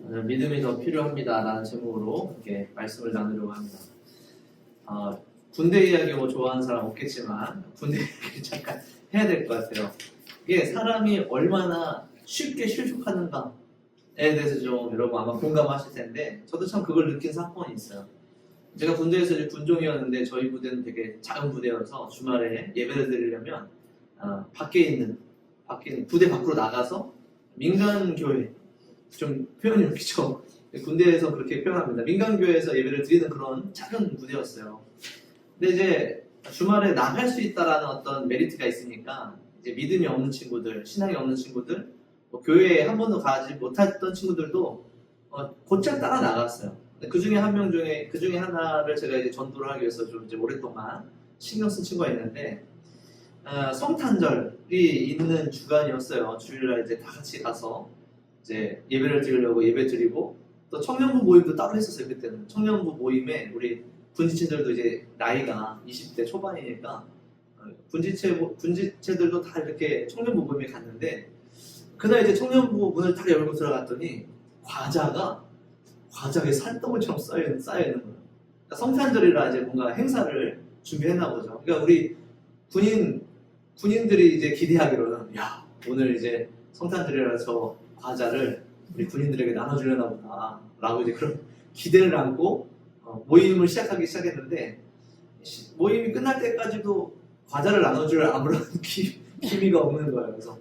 오늘 믿음이 더 필요합니다라는 제목으로 이렇게 말씀을 나누려고 합니다. 군대 이야기 뭐 좋아하는 사람 없겠지만 군대 이야기 잠깐 해야 될 것 같아요. 이게 사람이 얼마나 쉽게 실족하는가에 대해서 좀 여러분 아마 공감하실 텐데 저도 참 그걸 느낀 사건이 있어요. 제가 군대에서 이제 군종이었는데 저희 부대는 되게 작은 부대여서 주말에 예배를 드리려면 밖에 있는 부대 밖으로 나가서 민간교회, 좀 표현이 웃기죠. 군대에서 그렇게 표현합니다. 민간교회에서 예배를 드리는 그런 작은 부대였어요. 근데 이제 주말에 나갈 수 있다라는 어떤 메리트가 있으니까 이제 믿음이 없는 친구들, 신앙이 없는 친구들, 뭐 교회에 한 번도 가지 못했던 친구들도 곧장 따라 나갔어요. 그 중에 그 중에 하나를 제가 이제 전도를 하기 위해서 좀 이제 오랫동안 신경 쓴 친구가 있는데, 성탄절이 있는 주간이었어요. 주일날 이제 다 같이 가서 이제 예배를 드리려고 예배 드리고, 또 청년부 모임도 따로 했었어요. 그때는 청년부 모임에 우리 군지체들도 이제 나이가 20대 초반이니까 군지체들도 다 이렇게 청년부 모임에 갔는데, 그날 이제 청년부 문을 딱 열고 들어갔더니 과자가 산더미처럼 쌓여 있는 거예요. 그러니까 성탄절이라 이제 뭔가 행사를 준비했나 보죠. 그러니까 우리 군인들이 이제 기대하기로는, 야, 오늘 이제 성탄절이라 저 과자를 우리 군인들에게 나눠주려나 보다 라고 이제 그런 기대를 안고 모임을 시작했는데, 모임이 끝날 때까지도 과자를 나눠줄 아무런 기미가 없는 거예요. 그래서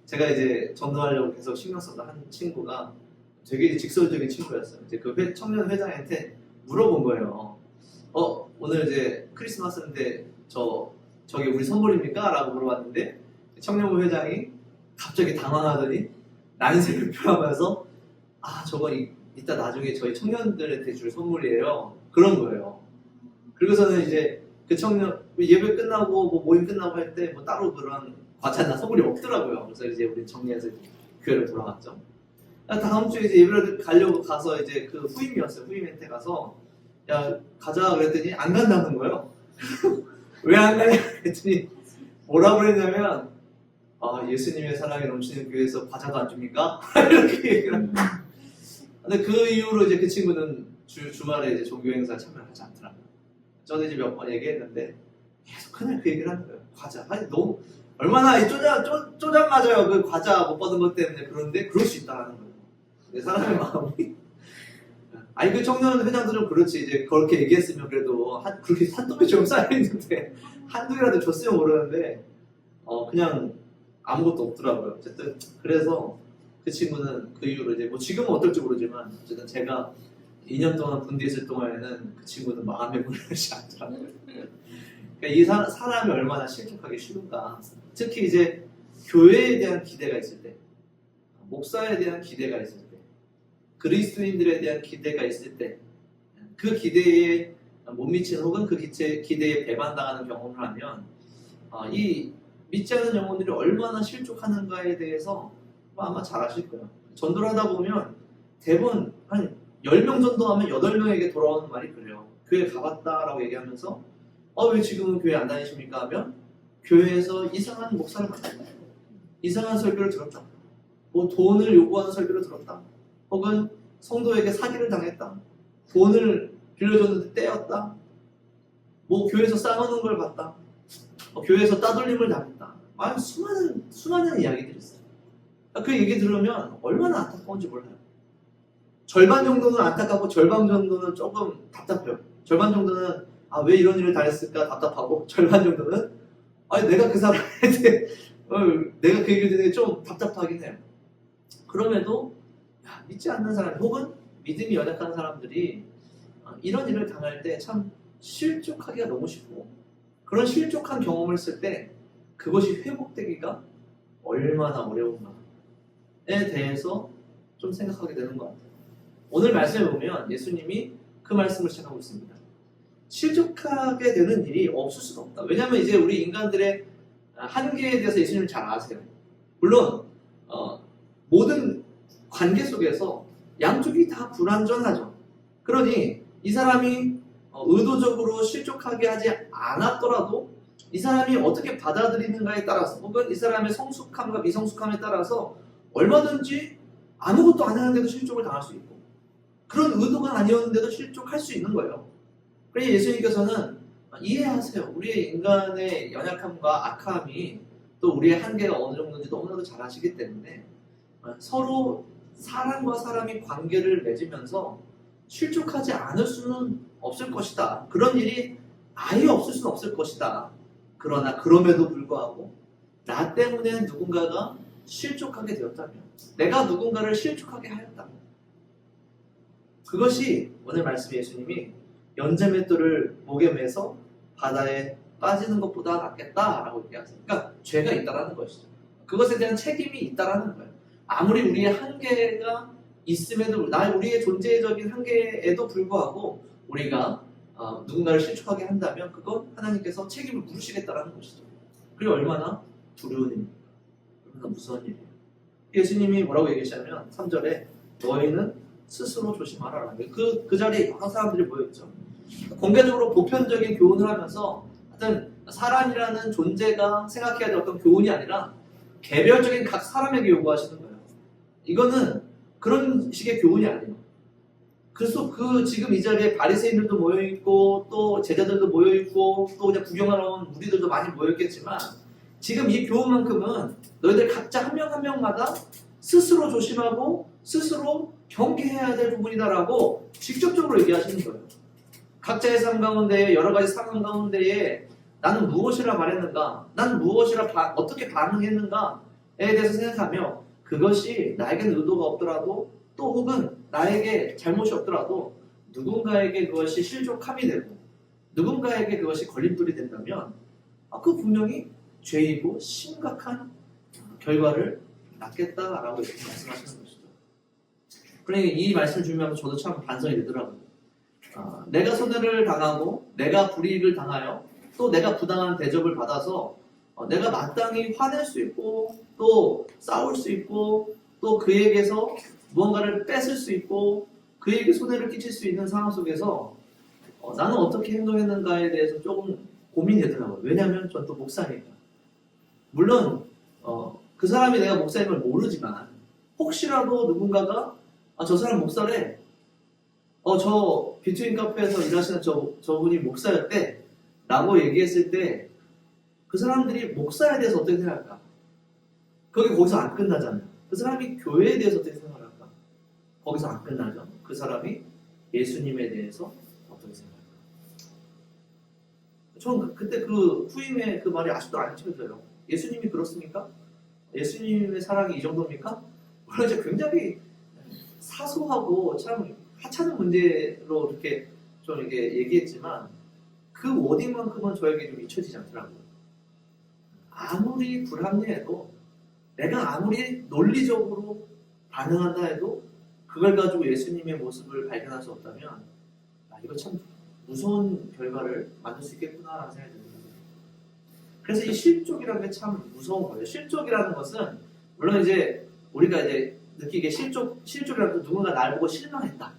제가 이제 전도하려고 계속 신경 썼던 한 친구가 되게 직설적인 친구였어요. 이제 그 청년 회장한테 물어본 거예요. 오늘 이제 크리스마스인데 저게 우리 선물입니까? 라고 물어봤는데, 청년부 회장이 갑자기 당황하더니 난색을 표하면서, 저거 이따 나중에 저희 청년들한테 줄 선물이에요. 그런 거예요. 그리고서는 이제 그 청년 예배 끝나고 뭐 모임 끝나고 할 때 뭐 따로 그런 과자나 선물이 없더라고요. 그래서 이제 우리 정리해서 교회로 돌아갔죠. 다음 주에 이제 예배를 가려고 가서 이제 그 후임이었어요. 후임한테 가서, 야, 가자 그랬더니 안 간다는 거예요. 왜 안 가냐 그랬더니 뭐라고 그랬냐면, 예수님의 사랑이 넘치는 교회에서 과자도 안 줍니까? 이렇게 얘기를 합니다. 근데 그 이후로 이제 그 친구는 주말에 이제 종교 행사에 참여하지 않더라고요. 저도 이제 몇 번 얘기했는데 계속 그날 그 얘기를 하는 거예요. 과자. 너무 얼마나 쪼잔 맞아요. 그 과자 못 받은 것 때문에. 그런데 그럴 수 있다는 거예요. 사람의 마음이. 그 청년 회장들은 그렇지. 이제 그렇게 얘기했으면 그래도 그렇게 산더미처럼 쌓여있는데 한두 개라도 줬으면 모르는데 그냥 아무것도 없더라고요. 어쨌든 그래서 그 친구는 그 이후로 이제 뭐 지금은 어떨지 모르지만 어쨌든 제가 2년 동안 군대에 있을 동안에는 그 친구는 마음에 물려지 않더라고요. 그러니까 이 사람이 얼마나 실족하기 쉬운가. 특히 이제 교회에 대한 기대가 있을 때, 목사에 대한 기대가 있을 때, 그리스도인들에 대한 기대가 있을 때, 그 기대에 못 미치는 혹은 그 기대에 배반당하는 경험을 하면 이 믿지 않는 영혼들이 얼마나 실족하는가에 대해서 아마 잘 아실 거예요. 전도를 하다 보면 대부분 한 10명 전도하면 8명에게 돌아오는 말이 그래요. 교회 가봤다라고 얘기하면서 왜 지금은 교회 안 다니십니까? 하면 교회에서 이상한 목사를 만났다, 이상한 설교를 들었다, 뭐 돈을 요구하는 설교를 들었다, 혹은 성도에게 사기를 당했다, 돈을 빌려줬는데 떼었다, 뭐 교회에서 싸우는 걸 봤다, 교회에서 따돌림을 당했다. 수많은 이야기들이 있어요. 그 얘기 들으면 얼마나 안타까운지 몰라요. 절반 정도는 안타깝고 절반 정도는 조금 답답해요. 절반 정도는 왜 이런 일을 당했을까 답답하고, 절반 정도는 내가 그 사람한테 내가 그 얘기를 듣는 게 좀 답답하긴 해요. 그럼에도 믿지 않는 사람 혹은 믿음이 연약한 사람들이 이런 일을 당할 때 참 실족하기가 너무 쉽고, 그런 실족한 경험을 했을 때 그것이 회복되기가 얼마나 어려운가에 대해서 좀 생각하게 되는 것 같아요. 오늘 말씀에 보면 예수님이 그 말씀을 시작하고 있습니다. 실족하게 되는 일이 없을 수가 없다. 왜냐하면 이제 우리 인간들의 한계에 대해서 예수님은 잘 아세요. 물론 모든 관계 속에서 양쪽이 다 불완전하죠. 그러니 이 사람이 의도적으로 실족하게 하지 않았더라도 이 사람이 어떻게 받아들이는가에 따라서, 혹은 이 사람의 성숙함과 미성숙함에 따라서 얼마든지 아무것도 안 하는데도 실족을 당할 수 있고, 그런 의도가 아니었는데도 실족할 수 있는 거예요. 그래서 예수님께서는 이해하세요. 우리의 인간의 연약함과 악함이 또 우리의 한계가 어느 정도인지 너무나도 잘 아시기 때문에 서로 사람과 사람이 관계를 맺으면서 실족하지 않을 수는 없을 것이다. 그런 일이 아예 없을 수는 없을 것이다. 그러나 그럼에도 불구하고 나 때문에 누군가가 실족하게 되었다면, 내가 누군가를 실족하게 하였다면, 그것이 오늘 말씀 예수님이 연자맷돌을 목에 매서 바다에 빠지는 것보다 낫겠다라고 얘기하세요. 그러니까 죄가 있다라는 것이죠. 그것에 대한 책임이 있다라는 거예요. 아무리 우리의 한계가 있음에도, 우리의 존재적인 한계에도 불구하고 우리가 누군가를 실족하게 한다면 그건 하나님께서 책임을 물으시겠다라는 것이죠. 그리고 얼마나 두려운 일입니까? 얼마나 무서운 일이에요. 예수님이 뭐라고 얘기하시냐면 3절에 너희는 스스로 조심하라. 그 자리에 여러 사람들이 모여있죠. 공개적으로 보편적인 교훈을 하면서 하여튼 사람이라는 존재가 생각해야 될 어떤 교훈이 아니라 개별적인 각 사람에게 요구하시는 거예요. 이거는 그런 식의 교훈이 아니에요. 그래서 지금 이 자리에 바리새인들도 모여있고 또 제자들도 모여있고 또 그냥 구경하러 온 무리들도 많이 모여있겠지만 지금 이 교훈만큼은 너희들 각자 한 명 한 명마다 스스로 조심하고 스스로 경계해야 될 부분이다라고 직접적으로 얘기하시는 거예요. 각자의 삶 가운데 여러 가지 상황 가운데에 나는 무엇이라 말했는가, 나는 무엇이라 어떻게 반응했는가에 대해서 생각하며 그것이 나에게는 의도가 없더라도 또 혹은 나에게 잘못이 없더라도 누군가에게 그것이 실족함이 되고 누군가에게 그것이 걸림돌이 된다면 그 분명히 죄이고 심각한 결과를 낳겠다라고 이렇게 말씀하시는 것이죠. 그러니까 이 말씀을 준비하면서 저도 참 반성이 되더라고요. 내가 손해를 당하고 내가 불이익을 당하여 또 내가 부당한 대접을 받아서 내가 마땅히 화낼 수 있고 또 싸울 수 있고 또 그에게서 무언가를 뺏을 수 있고 그에게 손해를 끼칠 수 있는 상황 속에서 나는 어떻게 행동했는가에 대해서 조금 고민이 되더라고요. 왜냐하면 전 또 목사니까. 물론 그 사람이 내가 목사임을 모르지만 혹시라도 누군가가 저 사람 목사래, 저 비트윈 카페에서 일하시는 저분이 목사였대 라고 얘기했을 때 그 사람들이 목사에 대해서 어떻게 생각할까? 거기서 안 끝나잖아요. 그 사람이 교회에 대해서 어떻게 생각할까? 거기서 안 끝나죠. 그 사람이 예수님에 대해서 어떻게 생각할까? 전 그때 그 후임의 그 말이 아직도 안 잊혀져요. 예수님이 그렇습니까? 예수님의 사랑이 이 정도입니까? 물론 이제 굉장히 사소하고 참 하찮은 문제로 이렇게 좀 이렇게 얘기했지만 그 워딩만큼은 저에게 좀 잊혀지지 않더라고요. 아무리 불합리해도 내가 아무리 논리적으로 반응한다 해도 그걸 가지고 예수님의 모습을 발견할 수 없다면 이거 참 무서운 결과를 만들 수 있겠구나라는 생각이 듭니다. 그래서 이 실족이라는 게 참 무서운 거예요. 실족이라는 것은 물론 이제 우리가 이제 느끼기에 실족이라는 건 누군가 날 보고 실망했다.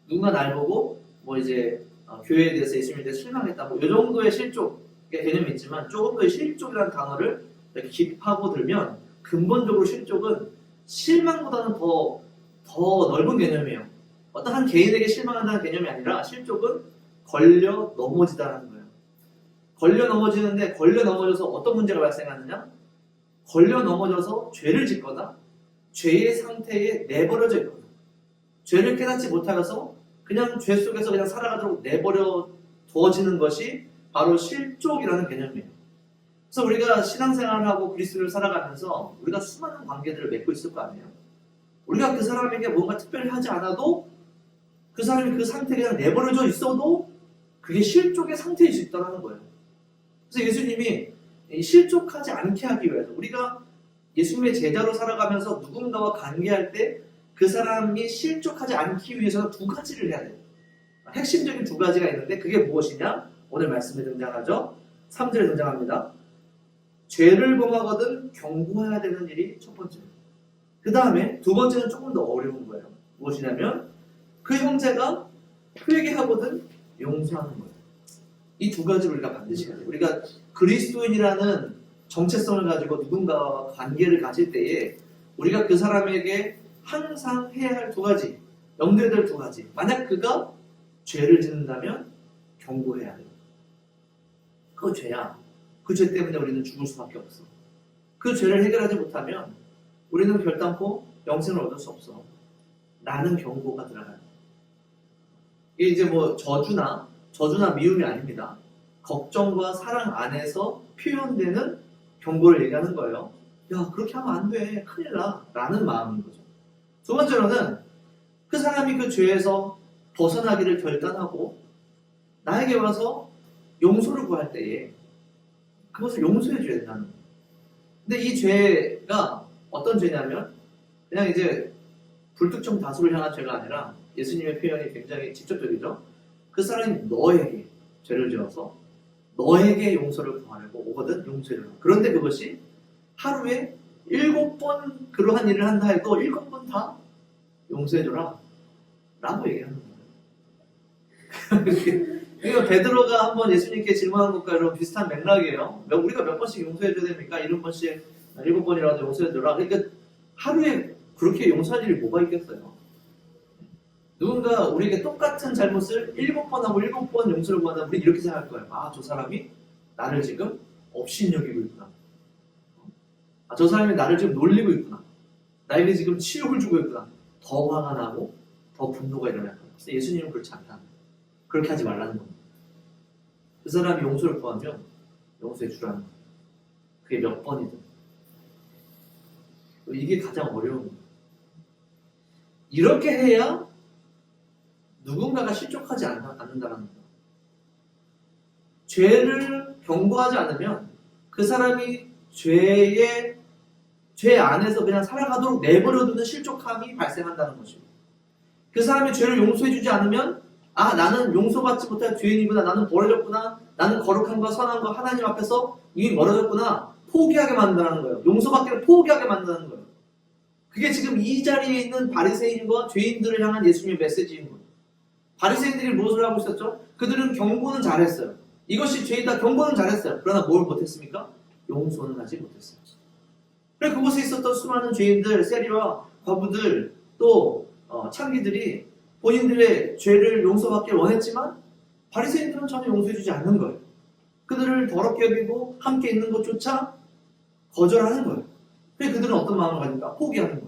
누군가 날 보고 뭐 이제 교회에 대해서 예수님에 대해서 실망했다. 뭐 이 정도의 실족의 개념이 있지만 조금 더 실족이라는 단어를 이렇게 깊하고 들면 근본적으로 실족은 실망보다는 더 넓은 개념이에요. 어떤 한 개인에게 실망한다는 개념이 아니라 실족은 걸려 넘어지다라는 거예요. 걸려 넘어지는데 걸려 넘어져서 어떤 문제가 발생하느냐? 걸려 넘어져서 죄를 짓거나 죄의 상태에 내버려져 있거나 죄를 깨닫지 못하여서 그냥 죄 속에서 그냥 살아가도록 내버려 두어지는 것이 바로 실족이라는 개념이에요. 그래서 우리가 신앙생활을 하고 그리스도를 살아가면서 우리가 수많은 관계들을 맺고 있을 거 아니에요. 우리가 그 사람에게 뭔가 특별히 하지 않아도 그 사람이 그 상태에 그냥 내버려져 있어도 그게 실족의 상태일 수 있다는 거예요. 그래서 예수님이 실족하지 않게 하기 위해서 우리가 예수님의 제자로 살아가면서 누군가와 관계할 때 그 사람이 실족하지 않기 위해서는 두 가지를 해야 돼요. 핵심적인 두 가지가 있는데 그게 무엇이냐? 오늘 말씀에 등장하죠. 3절에 등장합니다. 죄를 범하거든 경고해야 되는 일이 첫 번째예요. 그 다음에 두 번째는 조금 더 어려운 거예요. 무엇이냐면 그 형제가 회개하거든 용서하는 거예요. 이 두 가지를 우리가 반드시 해야 돼요. 우리가 그리스도인이라는 정체성을 가지고 누군가와 관계를 가질 때에 우리가 그 사람에게 항상 해야 할 두 가지, 염두에 둘 두 가지. 만약 그가 죄를 짓는다면 경고해야 돼요. 그거 죄야. 그 죄 때문에 우리는 죽을 수밖에 없어. 그 죄를 해결하지 못하면 우리는 결단코 영생을 얻을 수 없어. 라는 경고가 들어가요. 이게 이제 뭐 저주나 미움이 아닙니다. 걱정과 사랑 안에서 표현되는 경고를 얘기하는 거예요. 야, 그렇게 하면 안 돼. 큰일 나. 라는 마음인 거죠. 두 번째로는 그 사람이 그 죄에서 벗어나기를 결단하고 나에게 와서 용서를 구할 때에 그것을 용서해 줘야 된다는 거예요. 근데 이 죄가 어떤 죄냐면 그냥 이제 불특정 다수를 향한 죄가 아니라 예수님의 표현이 굉장히 직접적이죠. 그 사람이 너에게 죄를 지어서 너에게 용서를 구하려고 오거든 용서해 줘. 그런데 그것이 하루에 7번 그러한 일을 한다 해도 7번 다 용서해줘라 라고 얘기하는 거예요. 그러니까 베드로가 한번 예수님께 질문한 것과 이런 비슷한 맥락이에요. 우리가 몇 번씩 용서해줘야 됩니까? 7번씩 7번이라도 용서해줘라. 그러니까 하루에 그렇게 용서할 일이 뭐가 있겠어요? 누군가 우리에게 똑같은 잘못을 7번 하고 7번 용서를 구한다면 우리 이렇게 생각할 거예요. 아, 저 사람이 나를 지금 업신여기고 있구나. 아, 저 사람이 나를 지금 놀리고 있구나. 나에게 지금 치욕을 주고 있구나. 더 화가 나고 더 분노가 일어날 거예요. 그래서 예수님은 그렇지 않다. 그렇게 하지 말라는 겁니다. 그 사람이 용서를 구하면 용서해 주라는 거예요. 그게 몇 번이든. 이게 가장 어려운 거예요. 이렇게 해야 누군가가 실족하지 않는다는 거예요. 죄를 경고하지 않으면 그 사람이 죄 안에서 그냥 살아가도록 내버려두는 실족함이 발생한다는 것입니다. 그 사람이 죄를 용서해주지 않으면 아, 나는 용서받지 못할 죄인이구나. 나는 버려졌구나. 나는 거룩함과 선함과 하나님 앞에서 이미 멀어졌구나. 포기하게 만든다는 거예요. 용서받기를 포기하게 만드는 거예요. 그게 지금 이 자리에 있는 바리새인과 죄인들을 향한 예수님의 메시지인 거예요. 바리새인들이 무엇을 하고 있었죠? 그들은 경고는 잘했어요. 이것이 죄이다. 경고는 잘했어요. 그러나 뭘 못했습니까? 용서는 하지 못했어요. 그래 그곳에 있었던 수많은 죄인들, 세리와 과부들, 또 창기들이 본인들의 죄를 용서받길 원했지만 바리새인들은 전혀 용서해주지 않는 거예요. 그들을 더럽게 여기고 함께 있는 것조차 거절하는 거예요. 그래 그들은 어떤 마음을 가질까? 포기하는 거예요.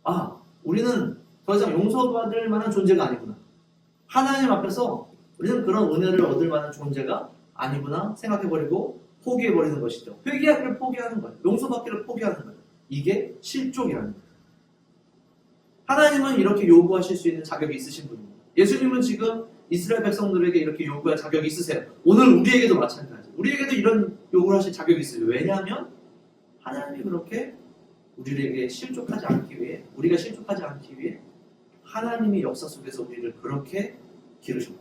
아, 우리는 더 이상 용서받을 만한 존재가 아니구나. 하나님 앞에서 우리는 그런 은혜를 얻을 만한 존재가 아니구나 생각해버리고 포기해버리는 것이죠. 회개하기를 포기하는 거예요. 용서받기를 포기하는 거예요. 이게 실족이라는 거예요. 하나님은 이렇게 요구하실 수 있는 자격이 있으신 분입니다. 예수님은 지금 이스라엘 백성들에게 이렇게 요구할 자격이 있으세요. 오늘 우리에게도 마찬가지. 우리에게도 이런 요구를 하실 자격이 있어요. 왜냐하면 하나님이 그렇게 우리에게 실족하지 않기 위해, 우리가 실족하지 않기 위해 하나님이 역사 속에서 우리를 그렇게 기르셨고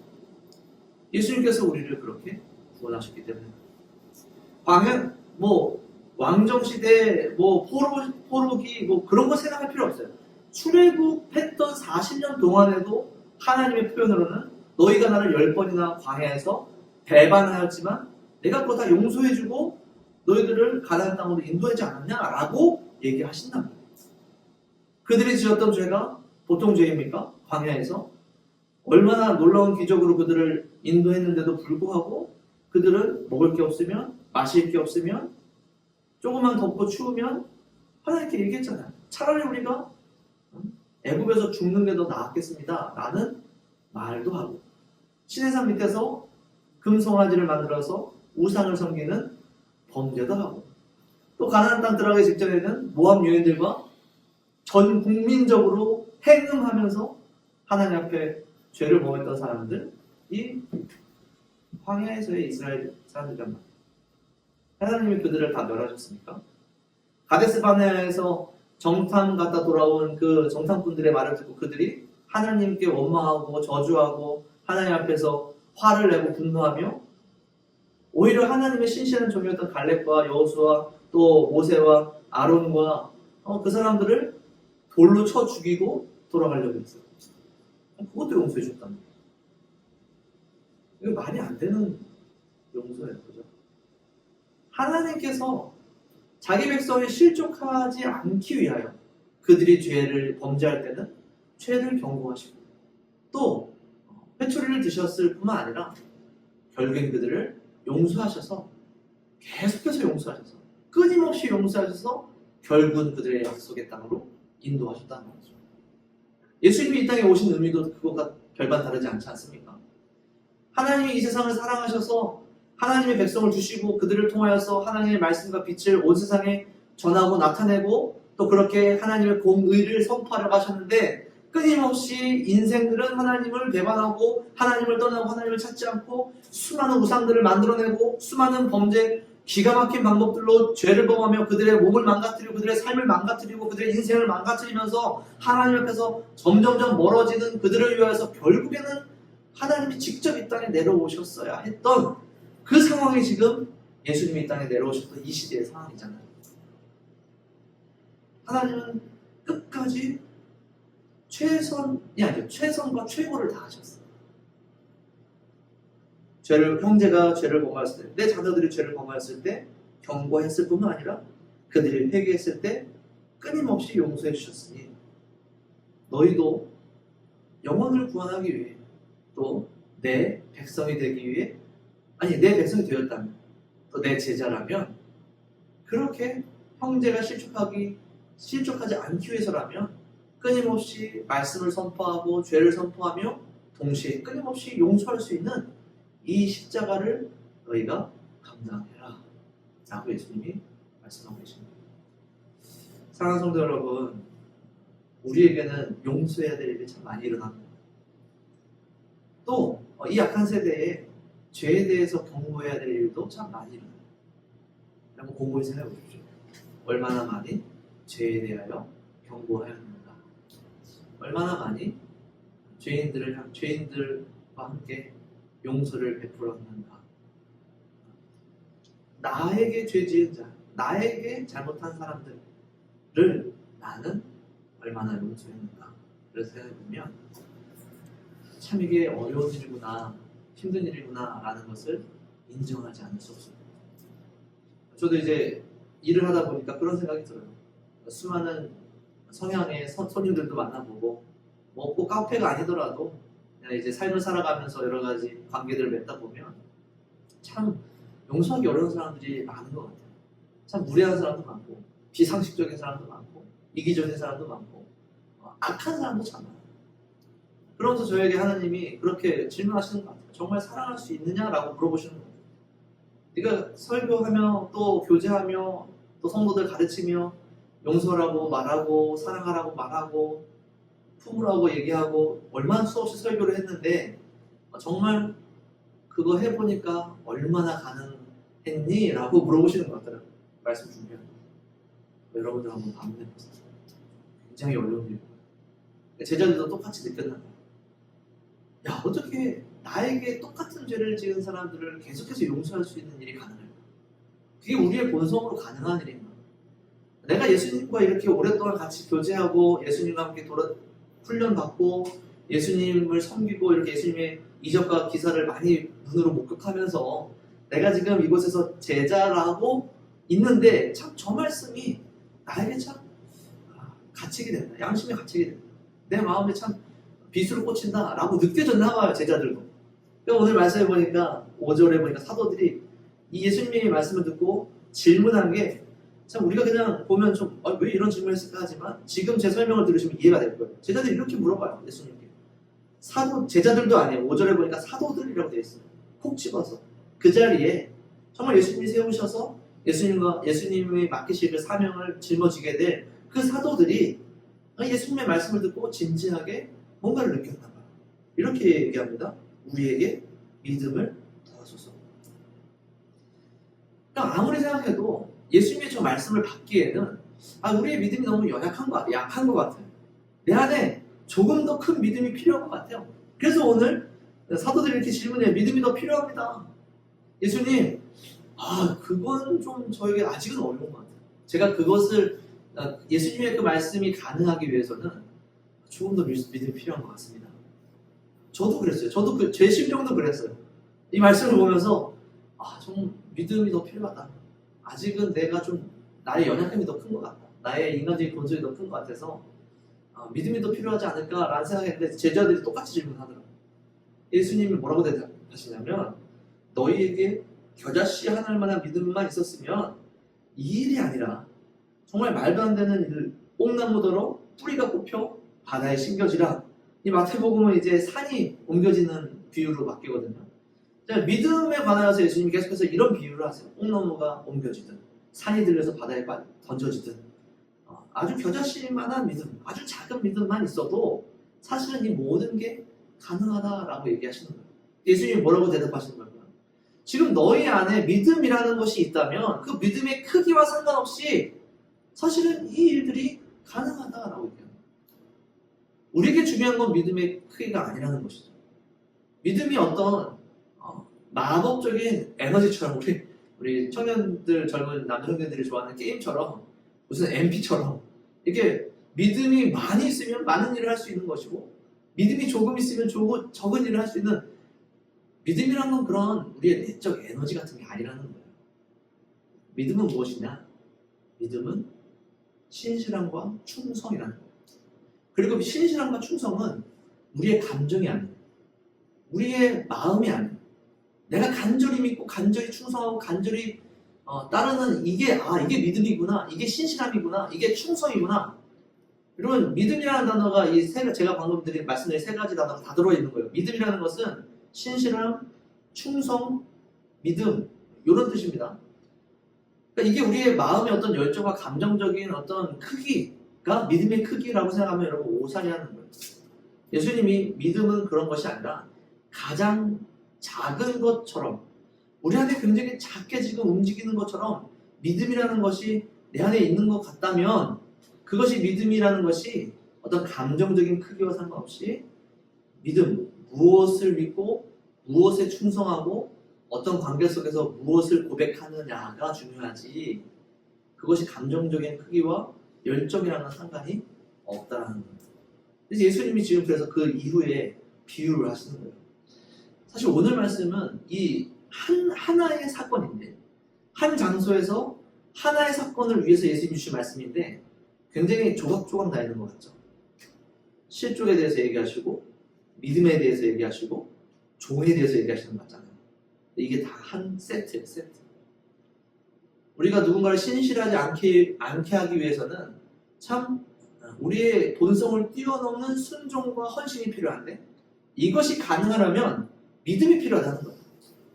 예수님께서 우리를 그렇게 구원하셨기 때문에 광야, 왕정시대, 포로기, 그런 거 생각할 필요 없어요. 출애굽했던 40년 동안에도 하나님의 표현으로는 너희가 나를 10번이나 광야에서 배반하였지만 내가 그거 다 용서해주고 너희들을 가나안 땅으로 인도하지 않았냐라고 얘기하신단 말이에요. 그들이 지었던 죄가 보통 죄입니까? 광야에서 얼마나 놀라운 기적으로 그들을 인도했는데도 불구하고 그들은 먹을 게 없으면 마실 게 없으면 조금만 덥고 추우면 하나님께 얘기했잖아요. 차라리 우리가 애굽에서 죽는 게 더 나았겠습니다. 라는 말도 하고 시내산 밑에서 금송아지를 만들어서 우상을 섬기는 범죄도 하고 또 가나안 땅 들어가기 직전에는 모압 유인들과 전 국민적으로 행음하면서 하나님 앞에 죄를 범했던 사람들이 광야에서의 이스라엘 사람들이란 말이에요. 하나님이 그들을 다 멸하셨습니까? 가데스 바네아에서 정탐 갔다 돌아온 그 정탐꾼들의 말을 듣고 그들이 하나님께 원망하고 저주하고 하나님 앞에서 화를 내고 분노하며 오히려 하나님의 신실한 종이었던 갈렙과 여호수아 또 모세와 아론과 그 사람들을 돌로 쳐 죽이고 돌아가려고 했어요. 그것도 용서해 줬답니다. 이거 말이 안 되는 용서예요. 그죠? 하나님께서 자기 백성이 실족하지 않기 위하여 그들이 죄를 범죄할 때는 죄를 경고하시고 또 회초리를 드셨을 뿐만 아니라 결국엔 그들을 용서하셔서 계속해서 용서하셔서 끊임없이 용서하셔서 결국은 그들의 약속의 땅으로 인도하셨다는 거죠. 예수님이 이 땅에 오신 의미도 그것과 별반 다르지 않지 않습니까? 하나님이 이 세상을 사랑하셔서 하나님의 백성을 주시고 그들을 통하여서 하나님의 말씀과 빛을 온 세상에 전하고 나타내고 또 그렇게 하나님의 공의를 선포하려고 하셨는데 끊임없이 인생들은 하나님을 배반하고 하나님을 떠나고 하나님을 찾지 않고 수많은 우상들을 만들어내고 수많은 범죄 기가 막힌 방법들로 죄를 범하며 그들의 몸을 망가뜨리고 그들의 삶을 망가뜨리고 그들의 인생을 망가뜨리면서 하나님 앞에서 점점점 멀어지는 그들을 위하여서 결국에는 하나님이 직접 이 땅에 내려오셨어야 했던 그 상황이 지금 예수님이 이 땅에 내려오셨던 이 시대의 상황이잖아요. 하나님은 끝까지 최선이 아니죠. 최선과 최고를 다하셨어요. 형제가 죄를 범하였을 때, 내 자녀들이 죄를 범하였을 때 경고했을 뿐만 아니라 그들이 회개했을 때 끊임없이 용서해 주셨으니 너희도 영혼을 구원하기 위해 또 내 백성이 되기 위해 내 백성이 되었다면 또 내 제자라면 그렇게 형제가 실족하지 않기 위해서라면 끊임없이 말씀을 선포하고 죄를 선포하며 동시에 끊임없이 용서할 수 있는 이 십자가를 너희가 감당해라 라고 예수님이 말씀하고 계십니다. 사랑하는 성도 여러분, 우리에게는 용서해야 될 일이 참 많이 일어납니다. 또 이 약한 세대에 죄에 대해서 경고해야 될 일도 참 많이 일어나요. 한번 공부해 생각해 보십시오. 얼마나 많이 죄에 대하여 경고하였는가, 얼마나 많이 죄인들과 함께 용서를 베풀었는가. 나에게 죄 지은 자, 나에게 잘못한 사람들을 나는 얼마나 용서했는가. 그래서 생각해보면 참 이게 어려운 일이구나, 힘든 일이구나 라는 것을 인정하지 않을 수 없습니다. 저도 이제 일을 하다 보니까 그런 생각이 들어요. 수많은 성향의 손님들도 만나보고 꼭 카페가 아니더라도 그냥 이제 삶을 살아가면서 여러 가지 관계들을 맺다 보면 참 용서하기 어려운 사람들이 많은 것 같아요. 참 무례한 사람도 많고 비상식적인 사람도 많고 이기적인 사람도 많고 악한 사람도 참 많아요. 그러면서 저에게 하나님이 그렇게 질문하시는 것 같아요. 정말 사랑할 수 있느냐라고 물어보시는 것 같아요. 네가 설교하며 또 교제하며 또 성도들 가르치며 용서라고 말하고 사랑하라고 말하고 품으라고 얘기하고 얼마나 수없이 설교를 했는데 정말 그거 해보니까 얼마나 가능했니? 라고 물어보시는 것 같더라고요. 말씀 준비하는 거. 여러분들 한번 반문해보세요. 굉장히 어려운 일이에요. 제자들도 똑같이 느꼈나 봐요. 야, 어떻게 나에게 똑같은 죄를 지은 사람들을 계속해서 용서할 수 있는 일이 가능할까? 그게 우리의 본성으로 가능한 일인가? 내가 예수님과 이렇게 오랫동안 같이 교제하고 예수님과 함께 훈련받고 예수님을 섬기고 이렇게 예수님의 이적과 기사를 많이 눈으로 목격하면서 내가 지금 이곳에서 제자라고 있는데 참 저 말씀이 나에게 참 갇히게 된다. 양심에 갇히게 된다. 내 마음에 참 비수를 꽂힌다 라고 느껴졌나 봐요. 제자들도. 그러니까 오늘 말씀해 보니까 5절에 보니까 사도들이 이 예수님의 말씀을 듣고 질문한 게 참 우리가 그냥 보면 좀 왜 이런 질문을 했을까 하지만 지금 제 설명을 들으시면 이해가 될 거예요. 제자들이 이렇게 물어봐요. 예수님께. 제자들도 아니에요. 5절에 보니까 사도들이라고 되어 있어요. 콕 집어서 그 자리에 정말 예수님이 세우셔서 예수님이 맡기실 그 사명을 짊어지게 될 그 사도들이 예수님의 말씀을 듣고 진지하게 뭔가를 느꼈나 봐요. 이렇게 얘기합니다. 우리에게 믿음을 더하소서. 그러니까 아무리 생각해도 예수님의 저 말씀을 받기에는 우리의 믿음이 너무 약한 것 같아요. 내 안에 조금 더 큰 믿음이 필요한 것 같아요. 그래서 오늘 사도들이 이렇게 질문해요. 믿음이 더 필요합니다. 예수님, 그건 좀 저에게 아직은 어려운 것 같아요. 제가 그것을 예수님의 그 말씀이 가능하기 위해서는 조금 더 믿음이 필요한 것 같습니다. 저도 그랬어요. 저도 제 심정도 그랬어요. 이 말씀을 보면서 좀 믿음이 더 필요하다. 아직은 내가 좀 나의 연약함이 더 큰 것 같다. 나의 인간적인 본성이 더 큰 것 같아서 믿음이 더 필요하지 않을까라는 생각했는데 제자들이 똑같이 질문하더라고요. 예수님이 뭐라고 대답하시냐면 너희에게 겨자씨 하나일 만한 믿음만 있었으면 이 일이 아니라 정말 말도 안 되는 일을 뽕나무더러 뿌리가 뽑혀 바다에 심겨지라. 이 마태복음은 이제 산이 옮겨지는 비유로 바뀌거든요. 믿음에 관하여서 예수님이 계속해서 이런 비유를 하세요. 뽕나무가 옮겨지든 산이 들려서 바다에 던져지든 아주 겨자씨만한 믿음, 아주 작은 믿음만 있어도 사실은 이 모든 게 가능하다라고 얘기하시는 거예요. 예수님이 뭐라고 대답하시는 걸까요? 지금 너희 안에 믿음이라는 것이 있다면 그 믿음의 크기와 상관없이 사실은 이 일들이 가능하다라고 얘기합니다. 우리에게 중요한 건 믿음의 크기가 아니라는 것이죠. 믿음이 어떤 마법적인 에너지처럼 우리 청년들, 젊은 남성들이 좋아하는 게임처럼 무슨 MP처럼 이게 믿음이 많이 있으면 많은 일을 할 수 있는 것이고 믿음이 조금 있으면 적은 일을 할 수 있는 믿음이란 건 그런 우리의 내적 에너지 같은 게 아니라는 거예요. 믿음은 무엇이냐? 믿음은 신실함과 충성이라는 거예요. 그리고 신실함과 충성은 우리의 감정이 아니에요. 우리의 마음이 아니에요. 내가 간절히 믿고 간절히 충성하고 간절히 따르는 이게 믿음이구나, 이게 신실함이구나, 이게 충성이구나. 여러분 믿음이라는 단어가 제가 방금 말씀드린 세 가지 단어가 다 들어있는 거예요. 믿음이라는 것은 신실함, 충성, 믿음 이런 뜻입니다. 그러니까 이게 우리의 마음의 어떤 열정과 감정적인 어떤 크기가 믿음의 크기라고 생각하면 여러분 오산이 하는 거예요. 예수님이 믿음은 그런 것이 아니라 가장 작은 것처럼 우리 안에 굉장히 작게 지금 움직이는 것처럼 믿음이라는 것이 내 안에 있는 것 같다면 그것이 믿음이라는 것이 어떤 감정적인 크기와 상관없이 믿음, 무엇을 믿고 무엇에 충성하고 어떤 관계 속에서 무엇을 고백하느냐가 중요하지 그것이 감정적인 크기와 열정이랑은 상관이 없다는 거예요. 그래서 예수님이 지금 그래서 그 이후에 비유를 하시는 거예요. 사실 오늘 말씀은 이 하나의 사건인데 한 장소에서 하나의 사건을 위해서 예수님이 주신 말씀인데 굉장히 조각조각 나 있는 것 같죠. 실족에 대해서 얘기하시고 믿음에 대해서 얘기하시고 종에 대해서 얘기하시는 것 같잖아요. 이게 다 한 세트예요. 세트. 우리가 누군가를 신실하지 않게 하기 위해서는 참 우리의 본성을 뛰어넘는 순종과 헌신이 필요한데 이것이 가능하려면 믿음이 필요하다는 거예요.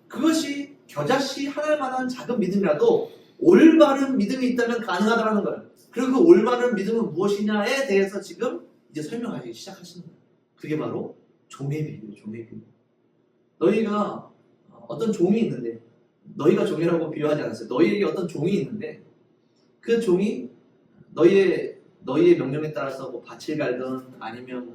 그것이 겨자씨 하나만한 작은 믿음이라도 올바른 믿음이 있다면 가능하다는 거예요. 그리고 그 올바른 믿음은 무엇이냐에 대해서 지금 이제 설명하기 시작하시는 거예요. 그게 바로 종의 비유예요. 종의 비유. 너희가 어떤 종이 있는데 너희가 종이라고 비유하지 않았어요. 너희에게 어떤 종이 있는데 그 종이 너희의 명령에 따라서 뭐 밭을 갈든 아니면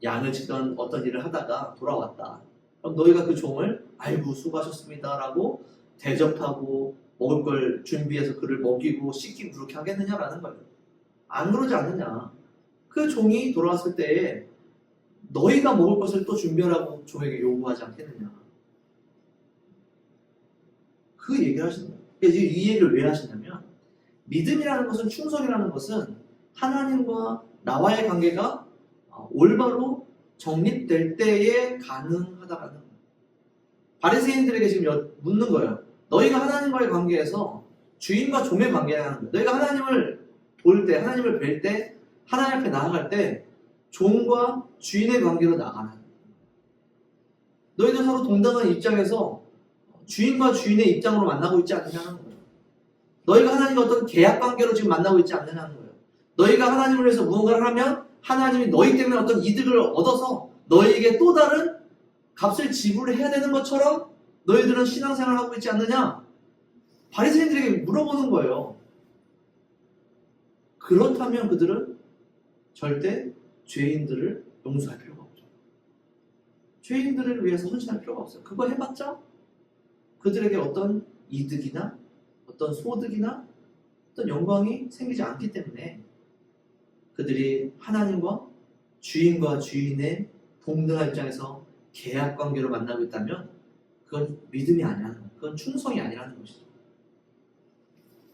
양을 치던 어떤 일을 하다가 돌아왔다. 그럼 너희가 그 종을 아이고 수고하셨습니다 라고 대접하고 먹을 걸 준비해서 그를 먹이고 씻기고 그렇게 하겠느냐라는 거예요. 안 그러지 않느냐. 그 종이 돌아왔을 때에 너희가 먹을 것을 또 준비하라고 종에게 요구하지 않겠느냐. 그 얘기를 하시는 거예요. 그래서 이 얘기를 왜 하시냐면 믿음이라는 것은 충성이라는 것은 하나님과 나와의 관계가 올바로 정립될 때에 가능하다라는 거예요. 바리새인들에게 지금 묻는 거예요. 너희가 하나님과의 관계에서 주인과 종의 관계라는 거예요. 너희가 하나님을 볼 때, 하나님을 뵐 때, 하나님 앞에 나아갈 때 종과 주인의 관계로 나가는 거예요. 너희들 서로 동등한 입장에서 주인과 주인의 입장으로 만나고 있지 않느냐는 거예요. 너희가 하나님과 어떤 계약 관계로 지금 만나고 있지 않느냐는 거예요. 너희가 하나님을 위해서 무언가를 하면 하나님이 너희 때문에 어떤 이득을 얻어서 너희에게 또 다른 값을 지불해야 되는 것처럼 너희들은 신앙생활을 하고 있지 않느냐? 바리새인들에게 물어보는 거예요. 그렇다면 그들은 절대 죄인들을 용서할 필요가 없죠. 죄인들을 위해서 헌신할 필요가 없어요. 그거 해봤자 그들에게 어떤 이득이나 어떤 소득이나 어떤 영광이 생기지 않기 때문에 그들이 하나님과 주인과 주인의 동등한 입장에서 계약 관계로 만나고 있다면 그건 믿음이 아니라는 거예요. 그건 충성이 아니라는 것이죠.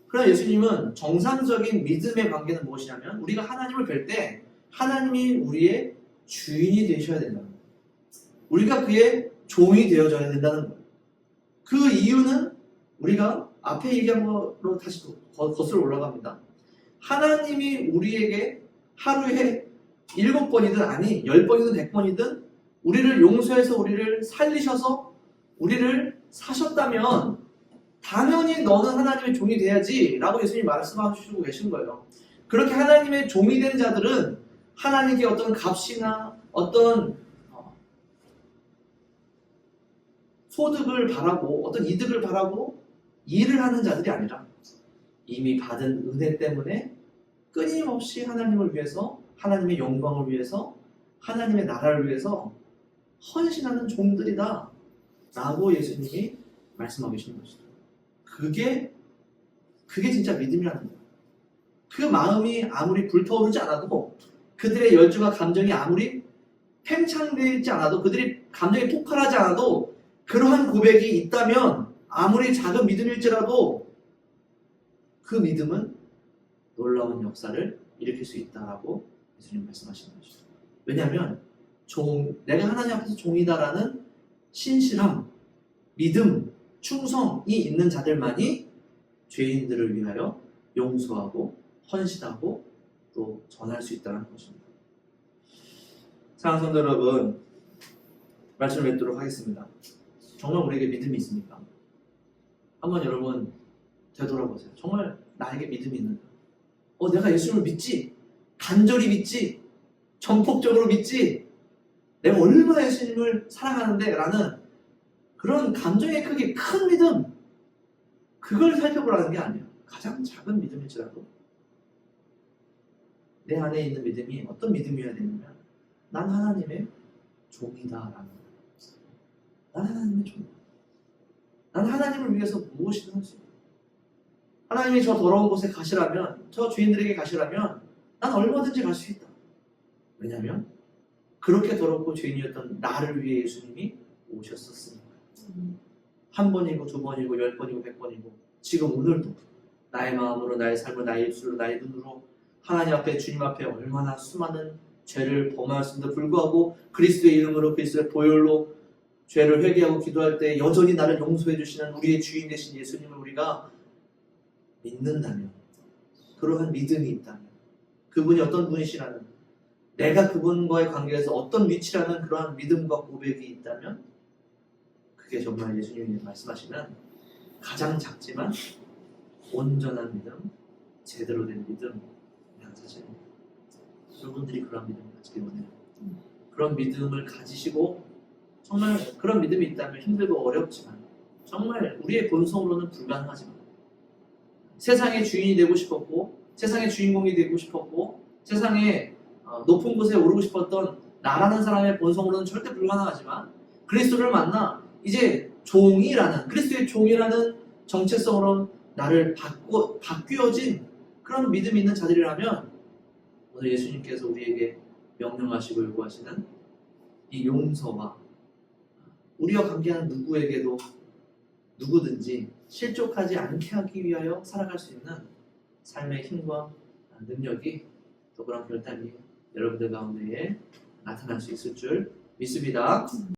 그러나 예수님은 정상적인 믿음의 관계는 무엇이냐면 우리가 하나님을 뵐 때 하나님이 우리의 주인이 되셔야 된다는 거예요. 우리가 그의 종이 되어져야 된다는 거예요. 그 이유는 우리가 앞에 얘기한 거로 다시 거슬러 올라갑니다. 하나님이 우리에게 하루에 7번이든 아니 10번이든 100번이든 우리를 용서해서 우리를 살리셔서 우리를 사셨다면 당연히 너는 하나님의 종이 돼야지 라고 예수님이 말씀하시고 계신 거예요. 그렇게 하나님의 종이 된 자들은 하나님께 어떤 값이나 어떤 소득을 바라고 어떤 이득을 바라고 일을 하는 자들이 아니라 이미 받은 은혜 때문에 끊임없이 하나님을 위해서 하나님의 영광을 위해서 하나님의 나라를 위해서 헌신하는 종들이다 라고 예수님이 말씀하고 계시는 것이죠. 그게 진짜 믿음이라는 거예요. 그 마음이 아무리 불타오르지 않아도 그들의 열정과 감정이 아무리 팽창되지 않아도 그들이 감정이 폭발하지 않아도 그러한 고백이 있다면 아무리 작은 믿음일지라도 그 믿음은 놀라운 역사를 일으킬 수 있다라고 예수님 말씀하시는 것이죠. 왜냐하면 내가 하나님 앞에서 종이다라는 신실함, 믿음, 충성이 있는 자들만이 죄인들을 위하여 용서하고 헌신하고 또 전할 수 있다는 것입니다. 사랑하는 성도 여러분, 말씀을 맺도록 하겠습니다. 정말 우리에게 믿음이 있습니까? 한번 여러분 되돌아보세요. 정말 나에게 믿음이 있는가? 내가 예수님을 믿지? 간절히 믿지? 전폭적으로 믿지? 내가 얼마나 예수님을 사랑하는데? 라는 그런 감정의 크기, 큰 믿음, 그걸 살펴보라는 게 아니에요. 가장 작은 믿음일지라도 내 안에 있는 믿음이 어떤 믿음이어야 되냐면 난 하나님의 종이다라는 거예요. 난 하나님의 종이다. 난 하나님을 위해서 무엇이든 할 수 있다. 하나님이 저 더러운 곳에 가시라면, 저 주인들에게 가시라면 난 얼마든지 갈 수 있다. 왜냐하면 그렇게 더럽고 죄인이었던 나를 위해 예수님이 오셨었으니까. 한 번이고 두 번이고 10번이고 100번이고 지금 오늘도 나의 마음으로 나의 삶으로 나의 입술로 나의 눈으로 하나님 앞에 주님 앞에 얼마나 수많은 죄를 범하였음에도 불구하고 그리스도의 이름으로 그리스도의 보혈로 죄를 회개하고 기도할 때 여전히 나를 용서해 주시는 우리의 주인 되신 예수님을 우리가 믿는다면, 그러한 믿음이 있다면, 그분이 어떤 분이시라는, 내가 그분과의 관계에서 어떤 위치라는 그러한 믿음과 고백이 있다면 그게 정말 예수님이 말씀하시는 가장 작지만 온전한 믿음, 제대로 된 믿음이라는 사실입니다. 여러분들이 그런 믿음을 가지기 원해요. 그런 믿음을 가지시고 정말 그런 믿음이 있다면 힘들고 어렵지만 정말 우리의 본성으로는 불가능하지만 세상의 주인이 되고 싶었고 세상의 주인공이 되고 싶었고 세상의 높은 곳에 오르고 싶었던 나라는 사람의 본성으로는 절대 불가능하지만 그리스도를 만나 이제 종이라는 그리스도의 종이라는 정체성으로 나를 바뀌어진 그런 믿음이 있는 자들이라면 오늘 예수님께서 우리에게 명령하시고 요구하시는 이 용서와 우리와 관계하는 누구에게도 누구든지 실족하지 않게 하기 위하여 살아갈 수 있는 삶의 힘과 능력이 또 그런 결단이 여러분들 가운데에 나타날 수 있을 줄 믿습니다.